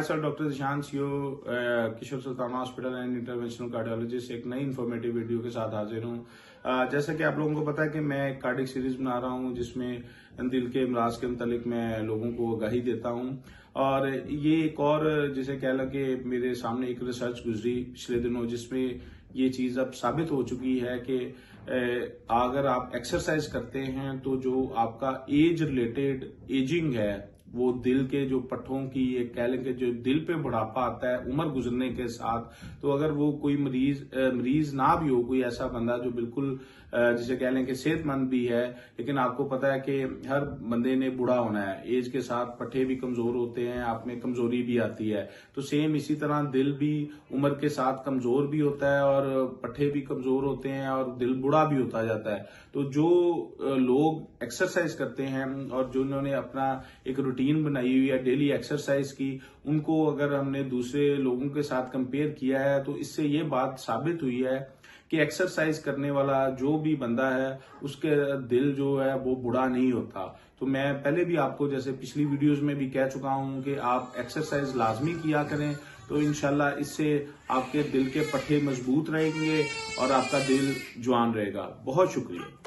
Self doctor Zeeshan CO Kishore Sultana hospital and interventional cardiologist एक नई informative video के साथ हाजिर हूँ। जैसा कि आप लोगों को पता है कि मैं एक कार्डिक सीरीज बना रहा हूँ जिसमें दिल के अमराज के मुतालिक मैं लोगों को आगाही देता हूँ। और ये एक और जिसे कह लो कि मेरे सामने एक रिसर्च गुजरी पिछले दिनों जिसमें ये चीज अब साबित हो चुकी है कि अगर आप एक्सरसाइज करते हैं तो जो आपका एज रिलेटेड एजिंग है वो दिल के जो पट्टों की ये कह लें कि जो दिल पे बुढ़ापा आता है उम्र गुजरने के साथ, तो अगर वो कोई मरीज ना भी हो, कोई ऐसा बंदा जो बिल्कुल जिसे कह लें कि सेहतमंद भी है, लेकिन आपको पता है कि हर बंदे ने बूढ़ा होना है, एज के साथ पट्टे भी कमजोर होते हैं, आप में कमजोरी भी आती है, तो सेम इसी तरह दिल भी उम्र के साथ कमजोर भी होता है और पट्टे भी कमजोर होते हैं और दिल बूढ़ा भी होता जाता है। तो जो लोग एक्सरसाइज करते हैं और जो उन्होंने अपना एक रूटीन बनाई हुई है डेली एक्सरसाइज की, उनको अगर हमने दूसरे लोगों के साथ कंपेयर किया है तो इससे ये बात साबित हुई है कि एक्सरसाइज करने वाला जो भी बंदा है उसके दिल जो है वो बूढ़ा नहीं होता। तो मैं पहले भी आपको जैसे पिछली वीडियोस में भी कह चुका हूं कि आप एक्सरसाइज लाजमी किया करें, तो इंशाल्लाह इससे आपके दिल के पट्टे मजबूत रहेंगे और आपका दिल जवान रहेगा। बहुत शुक्रिया।